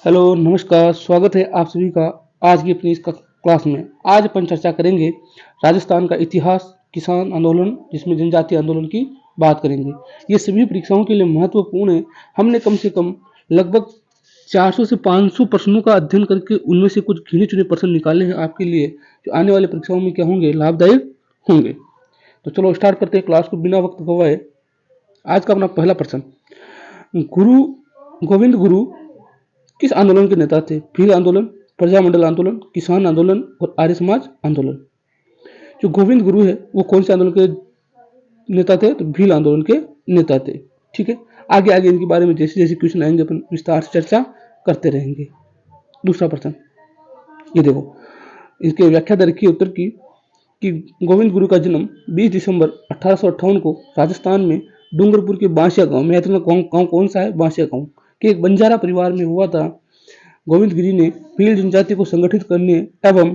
Hello, नमस्कार, स्वागत है आप सभी का आज की अपनी इस क्लास में। आज अपन चर्चा करेंगे राजस्थान का इतिहास, किसान आंदोलन जिसमें जनजातीय आंदोलन की बात करेंगे। ये सभी परीक्षाओं के लिए महत्वपूर्ण है। हमने कम से कम लगभग 400 से 500 प्रश्नों का अध्ययन करके उनमें से कुछ गिने चुने प्रश्न निकाले हैं आपके लिए, जो आने वाले परीक्षाओं में क्या होंगे, लाभदायक होंगे। तो चलो स्टार्ट करते हैं क्लास को बिना वक्त गवाए। आज का अपना पहला प्रश्न, गुरु गोविंद गुरु किस आंदोलन के नेता थे? भील आंदोलन, प्रजामंडल आंदोलन, किसान आंदोलन और आर्य समाज आंदोलन। जो गोविंद गुरु है वो कौन से आंदोलन के नेता थे? तो भील आंदोलन के नेता थे। ठीक है, आगे आगे इनके बारे में जैसे जैसे क्वेश्चन आएंगे अपन विस्तार से चर्चा करते रहेंगे। दूसरा प्रश्न, ये देखो, इसके व्याख्या दे रखी है उत्तर की कि गोविंद गुरु का जन्म 20 दिसंबर 1858 को राजस्थान में डूंगरपुर के बांसिया गांव में, गांव कौन सा है? बांसिया गांव के एक बंजारा परिवार में हुआ था। गोविंद गिरी ने भील जनजाति को संगठित करने एवं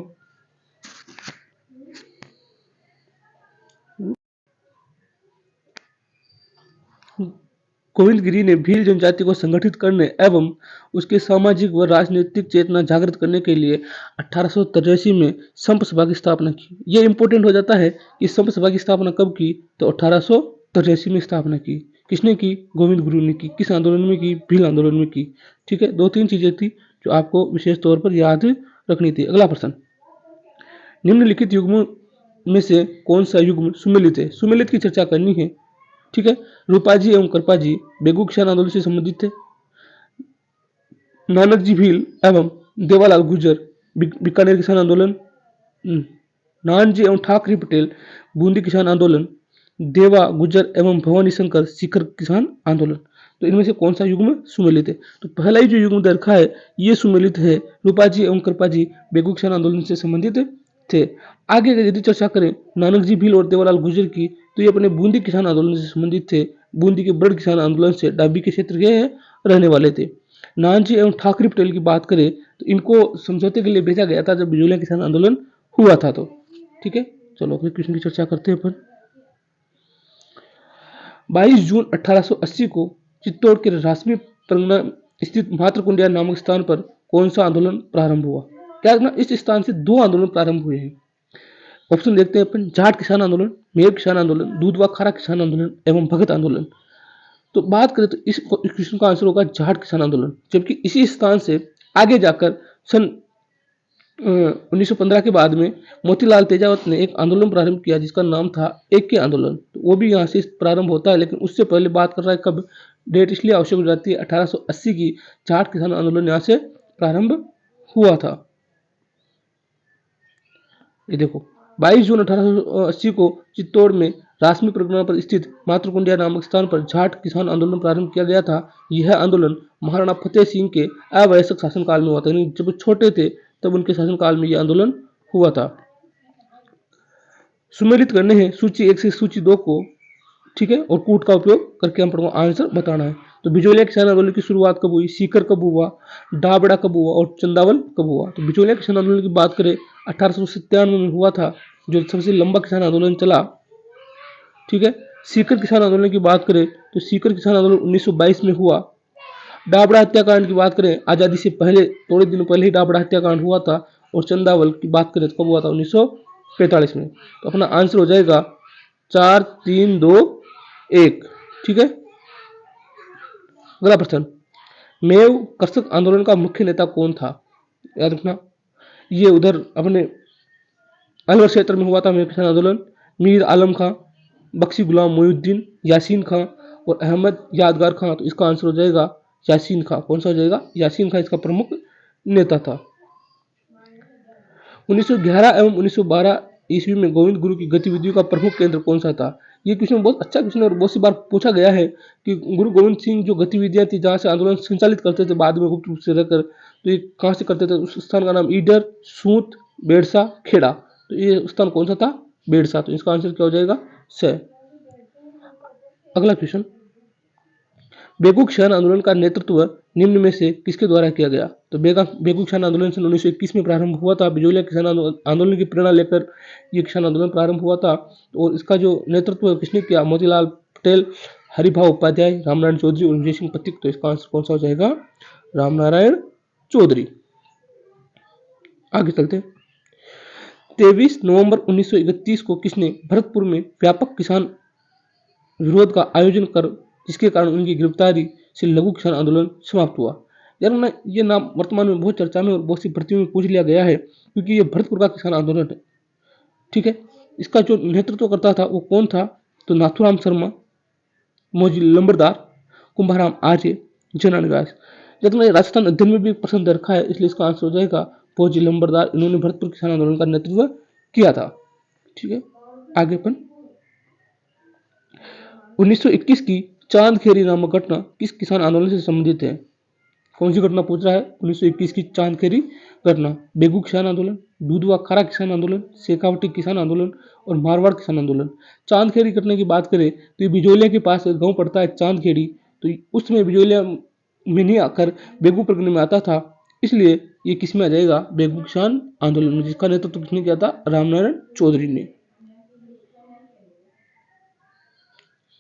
गोविंद गिरी ने भील जनजाति को संगठित करने एवं उसके सामाजिक व राजनीतिक चेतना जागृत करने के लिए 1883 में संप सभा की स्थापना की। यह इंपॉर्टेंट हो जाता है कि संप सभा की स्थापना कब की? तो 1883 में स्थापना की। किसने की? गोविंद गुरु ने की। किस आंदोलन में की? भील आंदोलन में की। ठीक है, 2-3 चीजें थी जो आपको विशेष तौर पर याद रखनी थी। अगला प्रश्न, निम्नलिखित युग्मों में से कौन सा युग्म सुमेलित है? सुमेलित की चर्चा करनी है। ठीक है, रूपाजी एवं कृपाजी बेगू किसान आंदोलन से संबंधित थे। नानक जी भील एवं देवालाल गुर्जर बीकानेर किसान आंदोलन। नानजी एवं ठाकरे पटेल बूंदी किसान आंदोलन। देवा गुर्जर एवं भवानी शंकर सीकर किसान आंदोलन। तो इनमें से कौन सा युग्म सुमेलित है? तो पहला ही जो युग्म दे रखा है ये सुमेलित है। रूपाजी एवं कृपाजी बेगू किसान आंदोलन से संबंधित थे। आगे यदि चर्चा करें नानक जी भील और देवालाल गुर्जर की, तो ये अपने बूंदी किसान आंदोलन से संबंधित थे। बूंदी के ब्रड किसान आंदोलन से डाबी के क्षेत्र के रहने वाले थे। नानजी एवं ठाकरे पटेल की बात करें तो इनको समझौते के लिए भेजा गया था जब बिजोलिया किसान आंदोलन हुआ था। तो ठीक है, चलो अगले क्वेश्चन की चर्चा करते हैं अपन। 22 जून 1880 को चित्तौड़ के रासमी परगना स्थित मातृकुंडिया नामक स्थान पर कौन सा आंदोलन प्रारंभ हुआ? क्या ना, इस स्थान से 2 आंदोलन प्रारंभ हुए हैं। ऑप्शन देखते हैं अपन, जाट किसान आंदोलन, मेर किसान आंदोलन, दूधवा खारा किसान आंदोलन एवं भगत आंदोलन। तो बात करें तो इस क्वेश्चन का आंसर होगा जाट किसान आंदोलन। जबकि इसी स्थान से आगे जाकर सन 1915 के बाद में मोतीलाल तेजावत ने एक आंदोलन प्रारंभ किया जिसका नाम था एक के आंदोलन। तो वो भी यहाँ से प्रारंभ होता है, लेकिन उससे पहले बात कर रहा है कब, डेट इसलिए आवश्यक हो जाती है 1880 की। जाट किसान आंदोलन यहाँ से प्रारंभ हुआ था। ये देखो, 22 जून 1880 को चित्तौड़ में रासमी परगना पर स्थित मातृकुंडिया नामक स्थान पर जाट किसान आंदोलन प्रारंभ किया गया था। यह आंदोलन महाराणा फतेह सिंह के अवयस्क शासनकाल में हुआ था। यानी जब छोटे थे तब उनके शासनकाल में यह आंदोलन हुआ था। सुमेलित करने हैं सूची 1 से सूची 2 को। ठीक है, और कूट का उपयोग करके हम आंसर बताना है। तो बिजोलिया किसान आंदोलन की शुरुआत कब हुई? सीकर कब हुआ? डाबड़ा कब हुआ? और चंदावल कब हुआ? तो बिजोलिया किसान आंदोलन की बात करें 1897 में हुआ था, जो सबसे लंबा किसान आंदोलन चला। ठीक है, सीकर किसान आंदोलन की बात करें तो सीकर किसान आंदोलन 1922 में हुआ। डाबड़ा हत्याकांड की बात करें, आज़ादी से पहले थोड़े दिनों पहले ही डाबड़ा हत्याकांड हुआ था। और चंदावल की बात करें तो कब हुआ था? 1945 में। तो अपना आंसर हो जाएगा 4, 3, 2, 1। ठीक है, अगला प्रश्न, मेव कर्षक आंदोलन का मुख्य नेता कौन था? याद रखना, ये उधर अपने अलवर क्षेत्र में हुआ था मेव किसान आंदोलन। मीर आलम खां, बख्शी गुलाम मोहिउद्दीन, यासीन खां और अहमद यादगार खां। तो इसका आंसर हो जाएगा यासीन खां। कौन सा हो जाएगा? यासीन खां इसका प्रमुख नेता था। 1911 एवं 1912 ईस्वी में गोविंद गुरु की गतिविधियों का प्रमुख केंद्र कौन सा था? ये क्वेश्चन बहुत अच्छा क्वेश्चन और बहुत सी बार पूछा गया है कि गुरु गोविंद सिंह जो गतिविधियां थी जहाँ से आंदोलन संचालित करते थे बाद में गुप्त रूप से रहकर, तो ये कहाँ से करते थे? उस स्थान का नाम ईडर, सूत, बेड़सा, खेड़ा। तो ये स्थान कौन सा था? बेड़सा। तो इसका आंसर क्या हो जाएगा? स। अगला क्वेश्चन, बेगू किसान आंदोलन का नेतृत्व निम्न में से किसके द्वारा किया गया? तो बेगू किसान आंदोलन सन 1921 में प्रारंभ हुआ था। बिजोलिया किसान आंदोलन की प्रेरणा लेकर ये किसान आंदोलन प्रारंभ हुआ था। और इसका जो नेतृत्व किसने किया? मोतीलाल पटेल, हरिभाव उपाध्याय, रामनारायण चौधरी और विजय सिंह पथिक। तो इसका आंसर कौन सा हो जाएगा? रामनारायण चौधरी। आगे चलते हैं। 23 नवंबर 1931 को किसने भरतपुर में व्यापक किसान विरोध का आयोजन कर, जिसके कारण उनकी गिरफ्तारी से लघु किसान आंदोलन समाप्त हुआ। यार ना, ये नाम वर्तमान में बहुत चर्चा में और बहुत सी भर्तियों में पूछ लिया गया है, क्योंकि ये भरतपुर का किसान आंदोलन है। ठीक है, इसका जो नेतृत्व करता था वो कौन था? तो नाथूराम शर्मा, मोजी लंबरदार, कुंभाराम आर्य, जनान व्यास। जब मैंने राजस्थान अध्ययन में भी प्रश्न दे रखा है, इसलिए इसका आंसर हो जाएगा फौजी लंबरदार। इन्होंने भरतपुर किसान आंदोलन का नेतृत्व किया था। ठीक है, आगे अपन 1921 की चांदखेरी नामक घटना किस किसान आंदोलन से संबंधित है? कौन सी घटना पूछ रहा है? 1921 की चांदखेरी घटना। बेगू किसान आंदोलन, दूधवा खारा किसान आंदोलन, शेखावटी किसान आंदोलन और मारवाड़ किसान आंदोलन। चांदखेरी घटना की बात करें तो ये बिजोलिया के पास एक गांव पड़ता है चांदखेड़ी, तो उसमें बिजोलिया में नहीं आकर बेगू परगने में आता था, इसलिए ये किस में आ जाएगा? बेगू किसान आंदोलन में, जिसका नेतृत्व किसने किया था? रामनारायण चौधरी ने।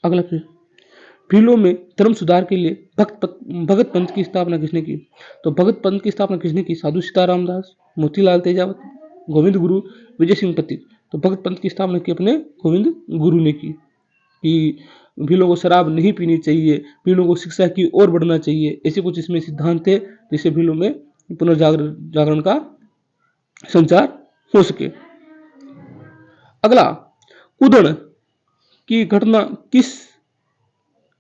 अगला प्रश्न, भीलों में धर्म सुधार के लिए भगत पंथ की स्थापना किसने की? तो भगत पंथ की स्थापना किसने की? साधु सीताराम दास, मोतीलाल तेजावत, गोविंद गुरु, विजय सिंह पथिक। तो भगत पंथ की स्थापना की अपने गोविंद गुरु ने की, कि भीलों को शराब नहीं पीनी चाहिए, भीलों को शिक्षा की ओर बढ़ना चाहिए, ऐसे कुछ इसमें सिद्धांत थे, जिससे भीलों में पुनर्जागरण का संचार हो सके। अगला, कुदण की घटना किस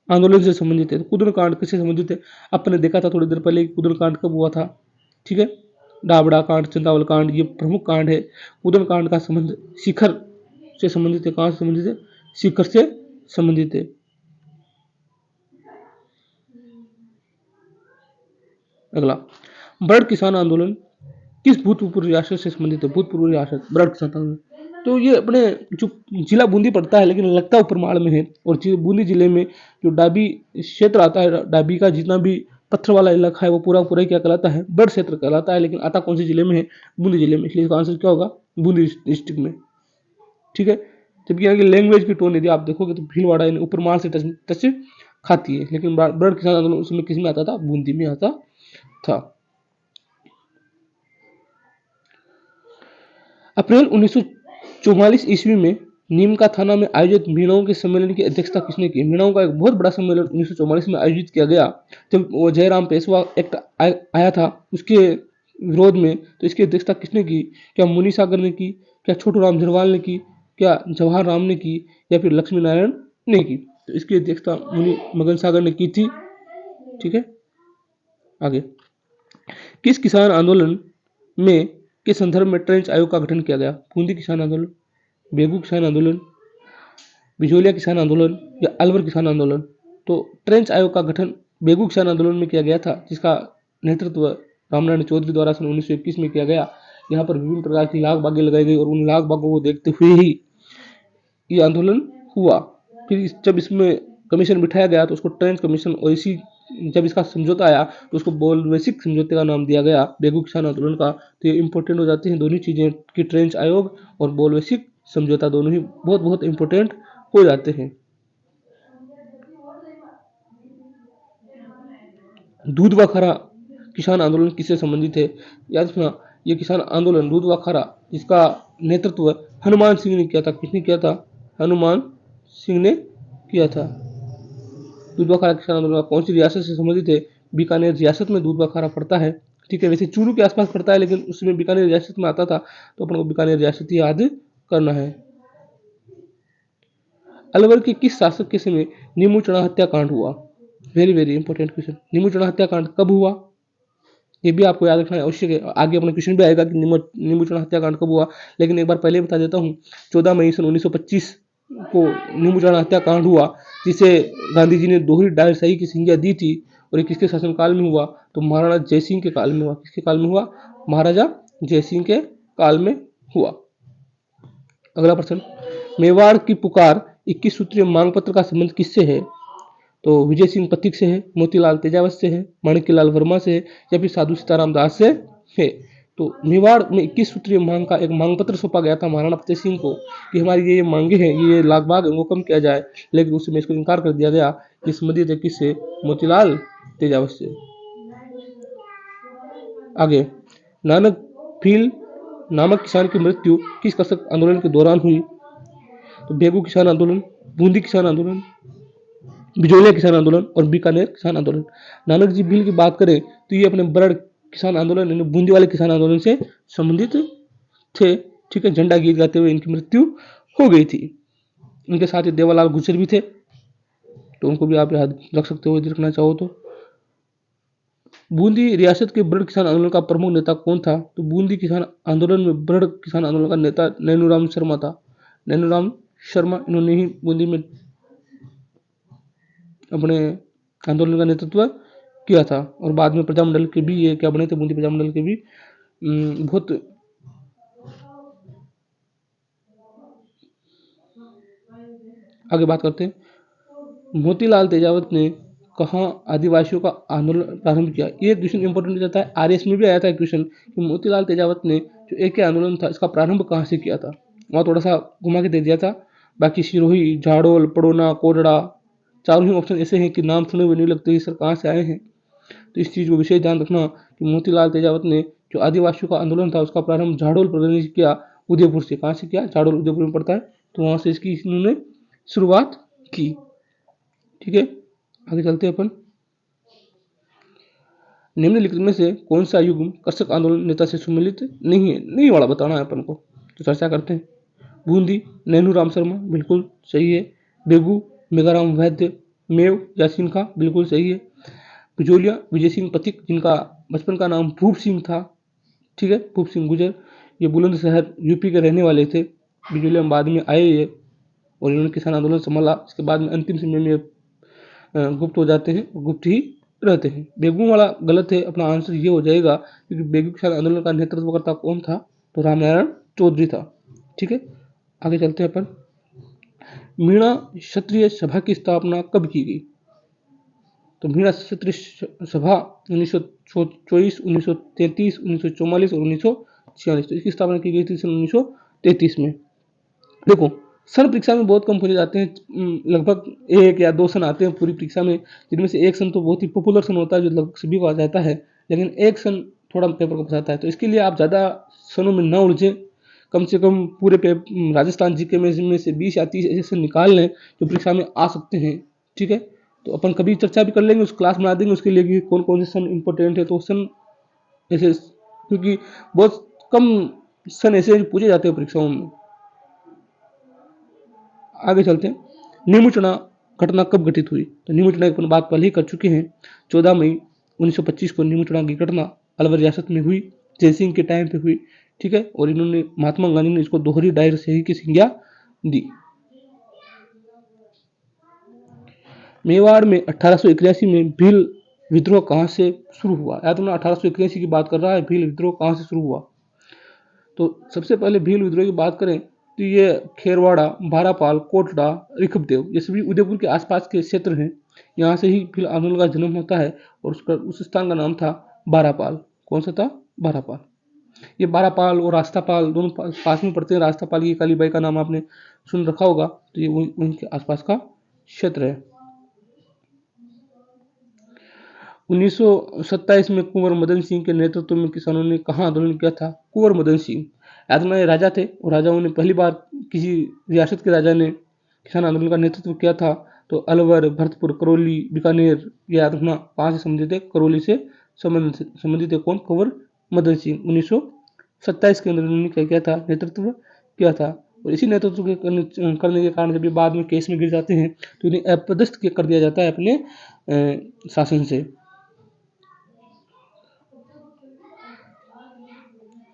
आंदोलन से संबंधित है? तो कुदन कांड किससे संबंधित है? अपन ने देखा था थोड़ी देर पहले कुदन कांड कब हुआ था। ठीक है, डाबड़ा कांड, चंदावल कांड, ये प्रमुख कांड है। कुदन कांड का संबंध शिखर से संबंधित है। कहां से संबंधित है? शिखर से संबंधित है। अगला, ब्रड किसान आंदोलन किस भूतपूर्व रियासत से संबंधित है? भूतपूर्व रियासत ब्रड किसान आंदोलन, तो ये अपने जो जिला बूंदी पड़ता है, लेकिन लगता उपरमाड़ में है, और बूंदी जिले में जो डाबी क्षेत्र आता है, डाबी का जितना भी पत्थर वाला इलाका है, वो पूरा पूरा क्या कहलाता है? ब्रड क्षेत्र कहलाता है, लेकिन आता कौन से जिले में है? बूंदी जिले में, इसलिए इसका आंसर क्या होगा? बूंदी डिस्ट्रिक्ट में। ठीक है, जबकि यहाँ की लैंग्वेज की टोन यदि आप देखोगे तो भीलवाड़ा यानी उपरमाड़ से टच खाती है, लेकिन ब्रड किसान आंदोलन उसमें किस में आता था? बूंदी में आता था। अप्रैल 1944 ईस्वी में नीमका थाना में आयोजित मीणाओं के सम्मेलन की अध्यक्षता किसने की? मीणाओं का एक बहुत बड़ा सम्मेलन 1944 में आयोजित किया गया, जब वो जयराम पेशवा एक्ट आया था उसके विरोध में, तो इसकी अध्यक्षता किसने की? क्या मुनि सागर ने की, क्या छोटू राम झरवाल ने की, क्या जवाहर राम ने की, या फिर लक्ष्मी नारायण ने की? तो इसकी अध्यक्षता मुनि मगन सागर ने की थी। ठीक है, आगे, किस किसान आंदोलन में के संदर्भ में ट्रेंच आयोग का गठन किया गया? बूंदी किसान आंदोलन, बेगू किसान आंदोलन, बिजोलिया किसान आंदोलन या अलवर किसान आंदोलन? तो ट्रेंच आयोग का गठन बेगू किसान आंदोलन में किया गया था, जिसका नेतृत्व रामनारायण चौधरी द्वारा सन 1921 में किया गया। यहाँ पर विभिन्न प्रकार की लाख बागें लगाई गई और उन लाख बागों को देखते हुए ही ये आंदोलन हुआ। फिर जब इसमें कमीशन बिठाया गया तो उसको ट्रेंच कमीशन, और इसी जब इसका समझौता आया तो उसको बोलवेसिक समझौते का नाम दिया गया बेगू किसान आंदोलन का। तो ये इंपॉर्टेंट हो जाती हैं दोनों चीजें, कि ट्रेंच आयोग और बोलवेसिक समझौता दोनों ही बहुत बहुत इंपॉर्टेंट हो जाते हैं। दूध व खरा किसान आंदोलन किससे संबंधित है? याद रखना, ये किसान आंदोलन दूध व खरा, जिसका नेतृत्व हनुमान सिंह ने किया था। किसने किया था? हनुमान सिंह ने किया था। दूध व खारा किसान आंदोलन कौन सी रियासत से संबंधित है? बीकानेर रियासत में दूध व खारा पड़ता है। ठीक है, वैसे चूरू के आसपास पड़ता है, लेकिन उसमें बीकानेर रियासत में आता था, तो अपन को बीकानेर रियासत ही याद करना है। अलवर के किस शासक के समय नीमू चढ़ा हत्याकांड हुआ? Very very important question. Nimu Chadha हत्याकांड कब हुआ? ये भी आपको याद रखना आवश्यक है। आगे अपना क्वेश्चन भी आएगा कि नीमू चढ़ा हत्याकांड कब हुआ, लेकिन एक बार पहले बता देता हूँ। 14 मई सन 1925 को नीमू चढ़ा हत्याकांड हुआ, जिसे गांधी जी ने दोहरी डायरशाही की संज्ञा दी थी। और ये किसके शासनकाल में हुआ? तो महाराणा जयसिंह के काल में हुआ। किसके काल में हुआ? महाराजा जयसिंह के काल में हुआ। अगला प्रश्न, मेवाड़ की पुकार 21 सूत्रीय मांग पत्र का संबंध किससे है? तो विजय सिंह पथिक से है, मोतीलाल तेजावत से है, माणिक्यलाल वर्मा से है, या फिर साधु सीताराम दास से है? तो मेवाड़ में 21 सूत्रीय मांग का एक मांग पत्र सौंपा गया था महाराणा प्रताप सिंह को, कि हमारी ये मांगे हैं, ये लाख बाग इनको कम किया जाए, लेकिन उसमें इसको इनकार कर दिया गया। कि संबंधित है किससे? मोतीलाल तेजावत से। आगे, नानक भील नामक किसान की मृत्यु किस कृषक आंदोलन के दौरान हुई? तो बेगू किसान आंदोलन, बूंदी किसान आंदोलन, बिजोलिया किसान आंदोलन और बीकानेर किसान आंदोलन। नानक जी भील की बात करें तो ये अपने बरड़ किसान आंदोलन यानी बूंदी वाले किसान आंदोलन से संबंधित थे। ठीक है, झंडा गीत गाते हुए इनकी मृत्यु हो गई थी। इनके साथ ही देवालाल गुर्जर भी थे, तो उनको भी आप याद रख सकते हो यदि रखना चाहो तो। बूंदी रियासत के बरड़ किसान आंदोलन का प्रमुख नेता कौन था? तो बूंदी किसान आंदोलन में बरड़ किसान आंदोलन का नेता नैनूराम शर्मा था। नैनूराम शर्मा, इन्होंने ही बूंदी में अपने आंदोलन का नेतृत्व किया था। और बाद में प्रजामंडल के भी ये क्या बने थे, बूंदी प्रजामंडल के भी बहुत आगे बात करते हैं। मोतीलाल तेजावत ने कहाँ आदिवासियों का आंदोलन प्रारंभ किया? ये क्वेश्चन इंपॉर्टेंट हो जाता है, आरएस में भी आया था क्वेश्चन कि मोतीलाल तेजावत ने जो एक आंदोलन था इसका प्रारंभ कहाँ से किया था। वहाँ थोड़ा सा घुमा के दे दिया था। बाकी सिरोही, झाड़ोल, पड़ोना, कोडड़ा, चारों ही ऑप्शन ऐसे हैं कि नाम सुने हुए नहीं लगते सर कहाँ से आए हैं। तो इस चीज़ को विशेष ध्यान रखना कि मोतीलाल तेजावत ने जो आदिवासियों का आंदोलन था उसका प्रारंभ झाड़ोल प्रदेश से किया, उदयपुर से। कहाँ से किया? झाड़ोल उदयपुर में पड़ता है, तो वहाँ से इसकी इन्होंने शुरुआत की। ठीक है, आगे चलते हैं अपन। निम्नलिखित में से कौन सा युग्म कृषक आंदोलन नेता से सम्मिलित नहीं है? नहीं वाला बताना है अपन को, तो चर्चा करते हैं। बूंदी नैनूराम शर्मा, बिल्कुल सही है। बेगू मेघाराम वैद्य, मेव यासीन खां, बिल्कुल सही है। बिजोलिया विजय सिंह पथिक, जिनका बचपन का नाम भूप सिंह था। ठीक है, भूप सिंह गुजर, ये बुलंदशहर यूपी के रहने वाले थे। बिजोलिया बाद में आए ये, और इन्होंने किसान आंदोलन संभाला। इसके बाद में अंतिम समय में गुप्त हो जाते हैं, गुप्त ही रहते हैं। बेगू वाला गलत है, अपना आंसर ये हो जाएगा, क्योंकि बेगू किसान आंदोलन का नेतृत्व करता कौन था? तो रामनारायण चौधरी था। ठीक है, आगे चलते हैं अपन। मीणा क्षत्रिय सभा की स्थापना कब की गई? तो मीणा क्षत्रिय सभा 1924, 1933, 1944 और 1946। तो इसकी स्थापना की गई थी सन 1933 में। देखो, सन परीक्षा में बहुत कम पूछे जाते हैं, लगभग 1 या 2 सन आते हैं पूरी परीक्षा में, जिनमें से एक सन तो बहुत ही पॉपुलर सन होता है जो लगभग सभी को आ जाता है, लेकिन एक सन थोड़ा पेपर को फंसाता है। तो इसके लिए आप ज़्यादा सनों में न उलझें, कम से कम पूरे राजस्थान जीके में से 20 या 30 ऐसे सन निकाल लें जो परीक्षा में आ सकते हैं। ठीक है, तो अपन कभी चर्चा भी कर लेंगे, उस क्लास बना देंगे उसके लिए कि कौन कौन से सन इंपॉर्टेंट है। तो सन ऐसे, क्योंकि बहुत कम सन ऐसे पूछे जाते हैं परीक्षाओं में। आगे चलते हैं। नीमूचना घटना कब घटित हुई? तो नीमूचना की बात पहले ही कर चुके हैं। 14 मई 1925 को नीमूचना की घटना अलवर रियासत में हुई, जयसिंह के टाइम पे हुई। ठीक है, और इन्होंने महात्मा गांधी ने इसको दोहरी डायर सही की संज्ञा दी। मेवाड़ में 1881 में भील विद्रोह कहाँ से शुरू हुआ? याद रखना 1881 की बात कर रहा है, भील विद्रोह कहाँ से शुरू हुआ? तो सबसे पहले भील विद्रोह की बात करें तो ये खेरवाड़ा, भारापाल, कोटड़ा, रिखबदेव ये सभी उदयपुर के आसपास के क्षेत्र हैं। यहाँ से ही भील आंदोलन का जन्म होता है, और उस स्थान का नाम था बारापाल। कौन सा था? बारापाल। ये बारापाल और रास्तापाल दोनों पास में पड़ते हैं। रास्तापाल की कालीबाई का नाम आपने सुन रखा होगा, तो ये वहीं के आसपास का क्षेत्र है। 1927 में कुंवर मदन सिंह के नेतृत्व में किसानों ने कहाँ आंदोलन किया था? कुंवर मदन सिंह, याद रखना ये राजा थे, और राजाओं ने पहली बार किसी रियासत के राजा ने किसान आंदोलन का नेतृत्व किया था। तो अलवर, भरतपुर, करौली, बीकानेर, ये याद रखना कहाँ से संबंधित है? करौली से संबंधित है। कौन? कुंवर मदन सिंह। 1927 के अंदर उन्होंने क्या किया था? नेतृत्व किया था। और इसी नेतृत्व के करने के कारण जब ये बाद में केस में गिर जाते हैं तो इन्हें अपदस्थ कर दिया जाता है अपने शासन से।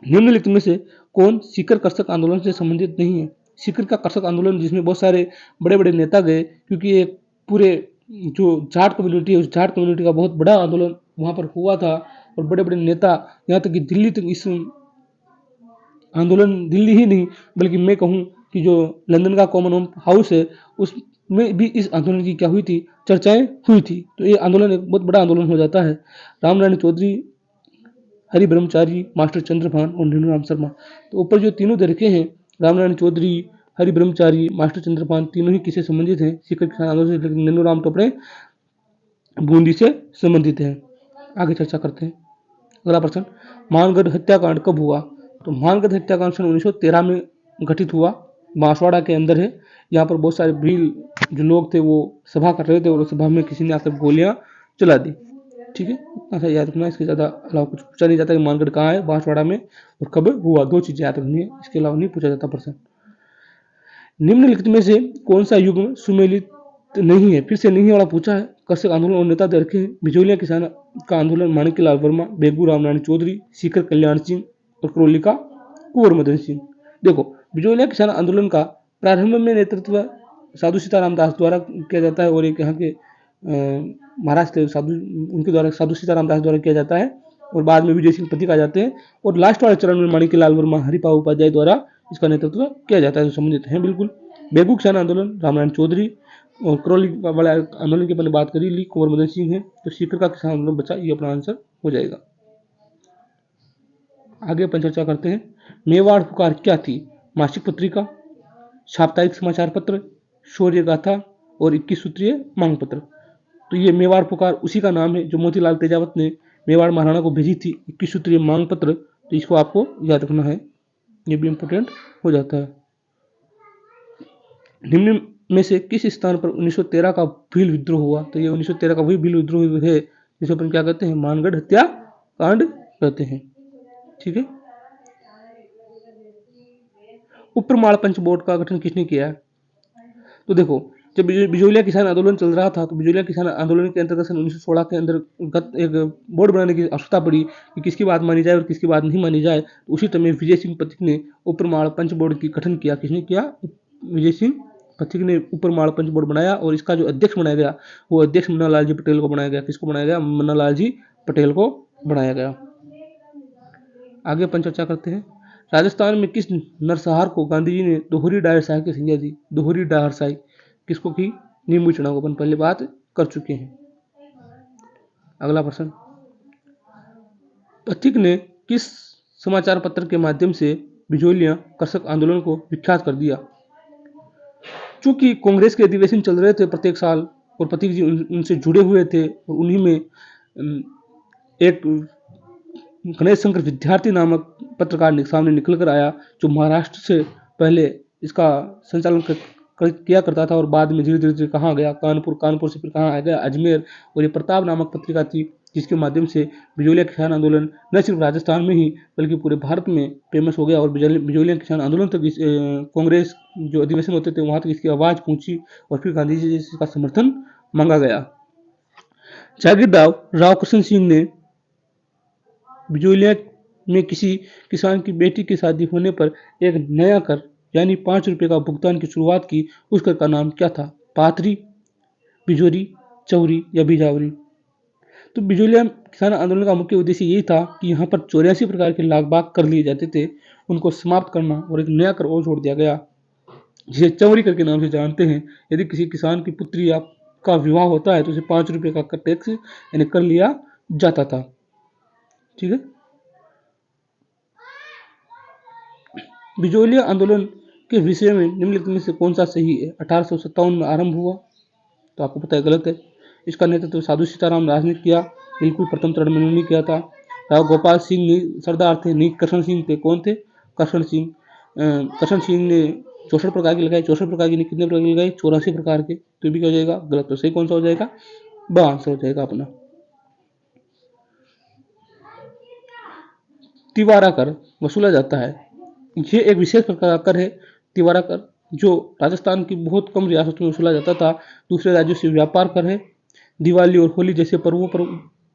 निम्नलिखित में से कौन सीकर कर्षक आंदोलन से संबंधित नहीं है? सीकर का कर्षक आंदोलन जिसमें बहुत सारे बड़े बड़े नेता गए, क्योंकि एक पूरे जो जाट कम्युनिटी है उस जाट कम्युनिटी का बहुत बड़ा आंदोलन वहाँ पर हुआ था, और बड़े बड़े नेता, यहाँ तक कि दिल्ली तक इस आंदोलन, दिल्ली ही नहीं बल्कि मैं कहूँ कि जो लंदन का कॉमन हाउस है उसमें भी इस आंदोलन की क्या हुई थी? चर्चाएं हुई थी। तो ये आंदोलन एक बहुत बड़ा आंदोलन हो जाता है। रामनारायण चौधरी, हरि ब्रह्मचारी, मास्टर चंद्रभान और नैनूराम शर्मा। तो ऊपर जो तीनों दे रखे हैं, रामनारायण चौधरी, हरि ब्रह्मचारी, मास्टर चंद्रभान, तीनों ही किससे संबंधित हैं? सीकर किसान आंदोलन से। लेकिन नैनूराम तो अपने बूंदी से संबंधित है। आगे चर्चा करते हैं। अगला प्रश्न, मानगढ़ हत्याकांड कब हुआ? तो मानगढ़ हत्याकांड सन 1913 में घटित हुआ, बांसवाड़ा के अंदर है। यहाँ पर बहुत सारे भील जो लोग थे वो सभा कर रहे थे और उस सभा में किसी ने आकर गोलियां चला दी। ठीक है, ऐसा याद रखना, इसके ज़्यादा अलावा कुछ पूछा नहीं जाता कि मानगढ़ कहाँ है, बांसवाड़ा में, और कब हुआ, 2 चीज़ें याद रखनी है, इसके अलावा नहीं पूछा जाता प्रश्न। निम्नलिखित में से कौन सा युग्म सुमेलित नहीं है? फिर से नहीं वाला पूछा है। कृषक आंदोलन और नेता दे रखे हैं, बिजोलिया किसान का आंदोलन माणिक्यलाल वर्मा, बेगू रामनारायण चौधरी, सीकर कल्याण सिंह और करौली का कुंवर मदन सिंह। देखो, बिजोलिया किसान आंदोलन का प्रारंभ में नेतृत्व साधु सीताराम दास द्वारा किया जाता है और एक यहाँ के महाराष्ट्र साधु, उनके द्वारा साधु सीताराम दास द्वारा किया जाता है, और बाद में विजय सिंह पथिक आ जाते हैं, और लास्ट वाले चरण में माणिक्यलाल वर्मा, हरिपाल उपाध्याय द्वारा इसका नेतृत्व किया जाता है, तो संबंधित है बिल्कुल। बेगू किसान आंदोलन रामनारायण चौधरी, और करौली वाले आंदोलन की मैंने बात करी ली, कुंवर मदन सिंह है, तो सीकर का किसान आंदोलन बचा, ये अपना आंसर हो जाएगा। आगे अपन चर्चा करते हैं। मेवाड़ पुकार क्या थी? मासिक पत्रिका, साप्ताहिक समाचार पत्र, शौर्य गाथा और 21 सूत्रीय मांग पत्र। तो ये मेवाड़ पुकार उसी का नाम है जो मोतीलाल तेजावत ने मेवाड़ महाराणा को भेजी थी, 21 सूत्रीय मांग पत्र, तो इसको आपको याद रखना है, ये भी इंपोर्टेंट हो जाता है। निम्न में से किस स्थान पर 1913 का भील विद्रोह हुआ? तो ये 1913 का वही भील विद्रोह है जिसे अपन क्या कहते हैं, मानगढ़ हत्याकांड कहते हैं। ठीक है, उपरमाल पंच बोर्ड का गठन किसने किया है? तो देखो, जब बिजोलिया किसान आंदोलन चल रहा था तो बिजोलिया किसान आंदोलन के अंतर्गत सन 1916 के अंदर एक बोर्ड बनाने की आवश्यकता पड़ी कि किसकी बात मानी जाए और किसकी बात नहीं मानी जाए। तो उसी समय विजय सिंह पथिक ने उपरमाल पंच बोर्ड की गठन किया। किसने किया? विजय सिंह पथिक ने उपरमाल पंच बोर्ड बनाया, और इसका जो अध्यक्ष बनाया गया वो अध्यक्ष मन्नालाल जी पटेल को बनाया गया। किसको बनाया गया? मन्नालाल जी पटेल को बनाया गया। आगे अपन चर्चा करते हैं। राजस्थान में किस नरसंहार को गांधी जी ने दोहरी डायर शाही की संज्ञा दी? दोहरी डायर शाही किसको की? नींबू चढ़ाव को अपन पहले बात कर चुके हैं। अगला प्रश्न, पथिक ने किस समाचार पत्र के माध्यम से बिजोलिया कृषक आंदोलन को विख्यात कर दिया? चूंकि कांग्रेस के अधिवेशन चल रहे थे प्रत्येक साल और पथिक जी उनसे जुड़े हुए थे, और उन्हीं में एक गणेश शंकर विद्यार्थी नामक पत्रकार सामने निकल कर आया जो महाराष्ट्र से पहले इसका संचालन किया करता था और बाद में धीरे धीरे कहाँ गया, कानपुर से फिर कहाँ आ गया, अजमेर। और ये प्रताप नामक पत्रिका थी जिसके माध्यम से बिजोलिया किसान आंदोलन न सिर्फ राजस्थान में ही बल्कि पूरे भारत में फेमस हो गया, और बिजोलिया किसान आंदोलन तक कांग्रेस जो अधिवेशन होते थे वहाँ तक इसकी आवाज़ पहुँची, और फिर गांधी जी से इसका समर्थन मांगा गया। जागीरदार राव कृष्ण सिंह ने बिजोलिया में किसी किसान की बेटी की शादी होने पर एक नया कर यानी 5 रुपये का भुगतान की शुरुआत की। उस कर का नाम क्या था? पाथरी, बिजोरी, चौरी या बिजावरी? तो बिजोलिया किसान आंदोलन का मुख्य उद्देश्य यही था कि यहाँ पर 84 प्रकार के लाग बाग कर लिए जाते थे, उनको समाप्त करना, और एक नया कर और जोड़ दिया गया जिसे चौरी कर के नाम से जानते हैं। यदि किसी किसान की पुत्री का विवाह होता है तो उसे 5 रुपये का टैक्स यानी कर लिया जाता था। ठीक है, बिजोलिया आंदोलन के विषय में निम्नलिखित में से कौन सा सही है? 1857 में आरंभ हुआ, तो आपको पता है गलत है। इसका नेतृत्व साधु सीताराम दास ने किया, बिल्कुल प्रथम चरण में उन्होंने किया था। राव गोपाल सिंह ने सरदार थे, नहीं कृष्ण सिंह थे। कौन थे? कृष्ण सिंह। कृष्ण सिंह ने 64 प्रकार की लगाई। 64 प्रकार की कितने प्रकार की लगाई? 84 प्रकार के। तो भी क्या हो जाएगा? गलत। तो सही कौन सा हो जाएगा? ब आंसर हो जाएगा अपना। तिवारा कर वसूला जाता है, ये एक विशेष प्रकार का कर है। तिवारा कर जो राजस्थान की बहुत कम रियासतों में वसूला जाता था, दूसरे राज्यों से व्यापार कर है। दिवाली और होली जैसे पर्वों पर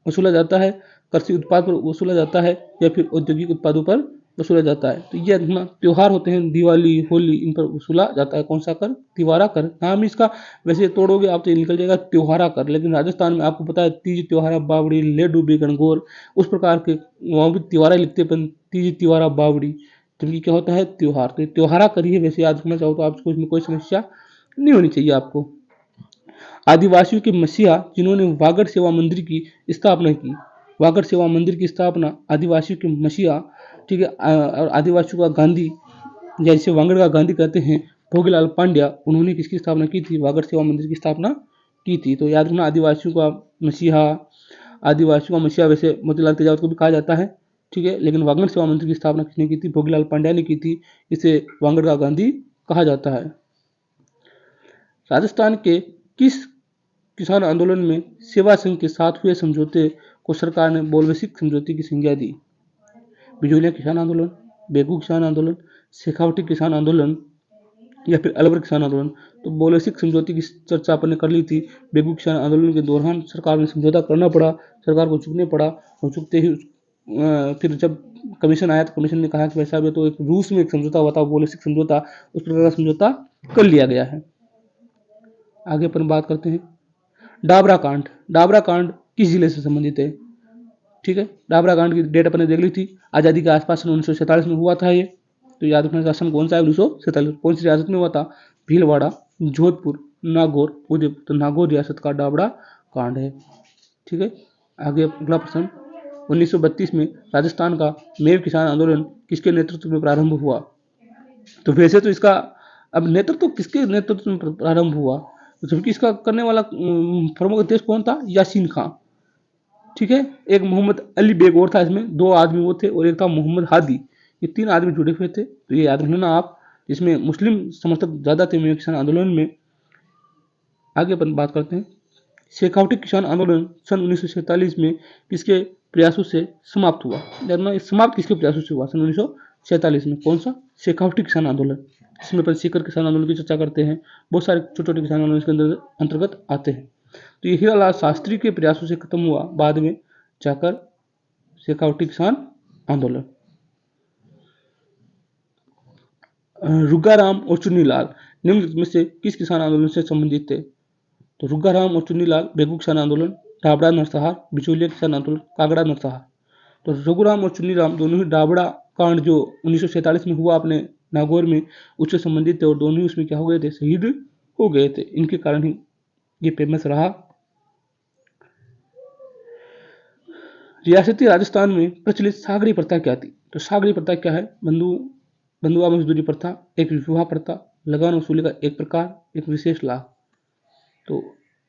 वसूला जाता है, कृषि उत्पाद पर वसूला जाता है, या फिर औद्योगिक उत्पादों पर वसूला जाता है। तो ये त्योहार होते हैं, दिवाली, होली, इन पर वसूला जाता है कौन सा कर? तिवारा कर। नाम इसका वैसे तोड़ोगे आप तो निकल जाएगा त्योहारा कर, लेकिन राजस्थान में आपको पता है तीज, त्योहारा, बावड़ी, ले डूबी, गणगौर, उस प्रकार के वहाँ भी त्योहारा लिखते हैं, तीज, त्योहारा, बावड़ी, जबकि क्या होता है? त्योहार। तो त्योहारा करिए, वैसे याद रखना चाहो तो आपको इसमें कोई समस्या नहीं होनी चाहिए आपको। आदिवासियों के मसीहा जिन्होंने वागड़ सेवा मंदिर की स्थापना की, वागड़ सेवा मंदिर की स्थापना आदिवासियों के मसीहा, ठीक है, और आदिवासियों का गांधी, जैसे वागड़ का गांधी कहते हैं, भोगीलाल पांड्या, उन्होंने किसकी स्थापना की थी? वागड़ सेवा मंदिर की स्थापना की थी। तो याद रखना, आदिवासियों का मसीहा, आदिवासियों का मसीहा वैसे मोतीलाल तेजावत को भी कहा जाता है, ठीक है। लेकिन वांगड़ सेवा मंदिर की स्थापना किसने की थी? भोगीलाल पांड्या ने की थी। इसे वांगड़ का गांधी कहा जाता है। राजस्थान के किस किसान आंदोलन में सेवा संघ के साथ हुए समझौते को सरकार ने बोल्वेसिक समझौते की संज्ञा दी? बिजोलिया किसान आंदोलन, बेगू किसान आंदोलन, शेखावटी किसान आंदोलन या फिर अलवर किसान आंदोलन। तो बोल्वेसिक समझौते की चर्चा अपन ने कर ली थी। बेगू किसान आंदोलन के दौरान सरकार में समझौता करना पड़ा, सरकार को झुकने पड़ा, और झुकते ही फिर जब कमीशन आया तो कमीशन ने कहा कि वैसा भी तो एक रूस में एक समझौता हुआ था, बोल्वेसिक समझौता, उस प्रकार का समझौता कर लिया गया है। आगे अपन बात करते हैं डाबरा कांड। डाबरा कांड किस जिले से संबंधित है? ठीक है, डाबरा कांड की डेट अपन ने देख ली थी, आजादी के आसपास 1947 में हुआ था ये। तो याद रखना शासन कौन सा है? 1947। कौन सी रियासत में हुआ था? भीलवाड़ा, जोधपुर, नागौर, उदयपुर। तो नागौर रियासत का डाबरा कांड है, ठीक है। आगे अगला प्रश्न, 1932 में राजस्थान का मेव किसान आंदोलन किसके नेतृत्व में प्रारंभ हुआ? तो वैसे तो इसका अब नेतृत्व किसके नेतृत्व में प्रारंभ हुआ? तो जबकि इसका करने वाला प्रमुख देश कौन था? यासीन खां, ठीक है। एक मोहम्मद अली बेग और था, इसमें दो आदमी वो थे, और एक था मोहम्मद हादी। ये तीन आदमी जुड़े हुए थे, तो ये याद रखना आप। इसमें मुस्लिम समर्थक ज्यादा थे मेव किसान आंदोलन में। आगे अपन बात करते हैं शेखावटी किसान आंदोलन सन 1947 में किसके प्रयासों से समाप्त हुआ? जानना, समाप्त किसके प्रयासों से हुआ सन 1947 में? कौन सा? शेखावटी किसान आंदोलन। इसमें अपन सीकर किसान आंदोलन की चर्चा करते हैं, बहुत सारे छोटे छोटे किसान आंदोलन इसके अंतर्गत आते हैं। तो ये हीरालाल शास्त्री के प्रयासों से खत्म हुआ बाद में जाकर शेखावटी किसान आंदोलन। रुग्गाराम और चुन्नीलाल निम्नलिखित में से किस किसान आंदोलन से संबंधित थे? तो रुग्गाराम और चुन्नीलाल बेगू किसान आंदोलन, डाबड़ा नरसंहार, बिचौलिया किसान आंदोलन, कागड़ा नरसंहार। तो रघुराम और चुन्नीराम दोनों ही डाबड़ा कांड जो 1947 में हुआ अपने नागौर में, उससे संबंधित थे, और दोनों ही उसमें क्या हो गए थे? शहीद हो गए थे। इनके कारण ही ये फेमस रहा। रियासती राजस्थान में प्रचलित सागरी प्रथा क्या थी? तो सागरी प्रथा क्या है? बंधुआ मजदूरी प्रथा, एक विवाह प्रथा, लगान वसूली का एक प्रकार, एक विशेष लाभ। तो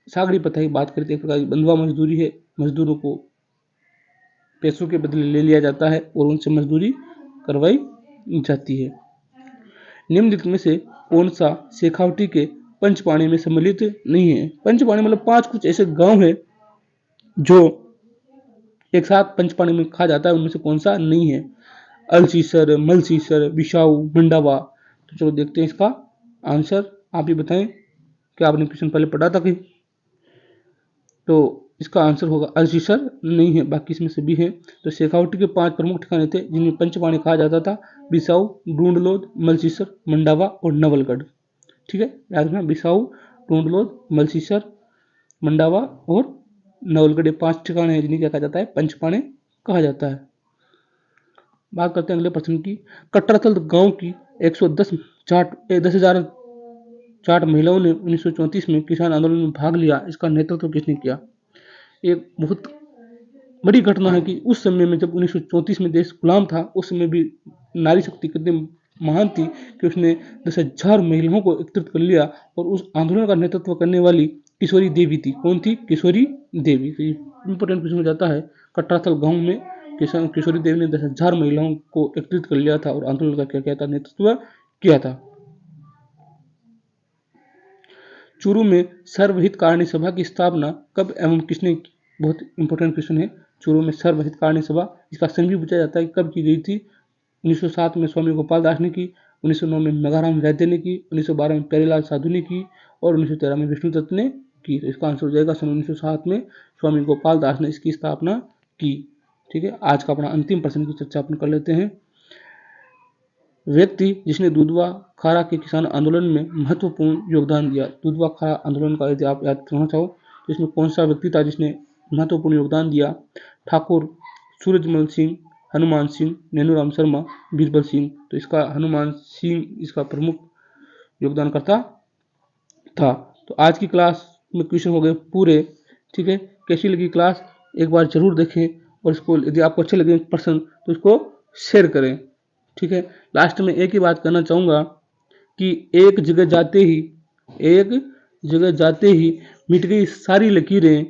सागरी प्रथा की बात करते एक प्रकार की बंधुआ मजदूरी है, मजदूरों को पैसों के बदले ले लिया जाता है और उनसे मजदूरी करवाई जाती है। निम्नलिखित में से कौन सा शेखावटी के पंचपाणी में सम्मिलित नहीं है? पंचपाणी मतलब 5 कुछ ऐसे गांव है जो एक साथ पंचपाणी में कहा जाता है, उनमें से कौन सा नहीं है? अलसीसर, मलसीसर, बिशाऊ, मंडावा। तो चलो देखते हैं इसका आंसर, आप ही बताएं, क्या आपने क्वेश्चन पहले पढ़ा था कहीं? तो इसका आंसर होगा अलसीसर नहीं है, बाकी इसमें से भी है। तो शेखावटी के 5 प्रमुख ठिकाने थे जिन्हें पंचपाणी कहा जाता था, बिसाऊ, ढूंढलोद, मलसीसर, मंडावा और नवलगढ़, ठीक है। याद रखना, बिसाऊ, ढूंढलोद, मलसीसर, मंडावा और नवलगढ़, ये 5 ठिकाने हैं जिन्हें क्या कहा जाता है? पंचपाणी कहा जाता है। बात करते हैं अगले प्रश्न की। कट्टरथल गांव की 10,000 जाट महिलाओं ने 1934 में किसान आंदोलन में भाग लिया, इसका नेतृत्व किसने किया? एक बहुत बड़ी घटना है कि उस समय में जब 1934 में देश गुलाम था, उस समय भी नारी शक्ति कितनी महान थी कि उसने 10,000 महिलाओं को एकत्रित कर लिया, और उस आंदोलन का नेतृत्व करने वाली किशोरी देवी थी। कौन थी? किशोरी देवी। तो इंपॉर्टेंट क्वेश्चन हो जाता है, कट्टरथल गांव में किशोरी देवी ने 10,000 महिलाओं को एकत्रित कर लिया था और आंदोलन का क्या किया था? नेतृत्व किया था। चूरू में सर्वहितकारिणी सभा की स्थापना कब एवं किसने की? बहुत इंपॉर्टेंट क्वेश्चन है। चूरू में सर्वहितकारिणी सभा, इसका सन भी पूछा जाता है कि कब की गई थी? 1907 में स्वामी गोपाल दास ने की, 1909 में मेघाराम वैद्य ने की, 1912 में प्यारेलाल साधु ने की, और 1913 में विष्णु दत्त ने की। तो इसका आंसर हो जाएगा सन 1907 में स्वामी गोपाल दास ने इसकी स्थापना की, ठीक है। आज का अपना अंतिम प्रश्न की चर्चा अपन कर लेते हैं। व्यक्ति जिसने दुधवा खारा के किसान आंदोलन में महत्वपूर्ण योगदान दिया। दुधवा खारा आंदोलन का यदि आप याद करना चाहो तो इसमें कौन सा व्यक्ति था जिसने महत्वपूर्ण योगदान दिया? ठाकुर सूरजमल सिंह, हनुमान सिंह, नैनूराम शर्मा, बीरबल सिंह। तो इसका हनुमान सिंह इसका प्रमुख योगदानकर्ता था। तो आज की क्लास में क्वेश्चन हो गए पूरे, ठीक है। कैसी लगी क्लास एक बार जरूर देखें, और इसको यदि आपको अच्छे लगे प्रश्न तो इसको शेयर करें, ठीक है। लास्ट में एक ही बात कहना चाहूँगा कि एक जगह जाते ही मिट गई सारी लकीरें,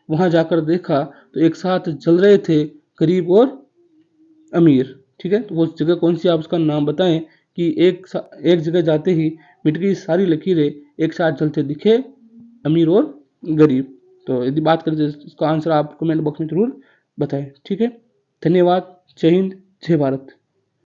वहां जाकर देखा तो एक साथ जल रहे थे गरीब और अमीर। ठीक है, तो वो जगह कौन सी, आप उसका नाम बताएं कि एक जगह जाते ही मिट गई सारी लकीरें, एक साथ जलते दिखे अमीर और गरीब। तो यदि बात करें तो इसका आंसर आप कमेंट बॉक्स में जरूर बताएं। ठीक है, धन्यवाद। जय हिंद, जय भारत।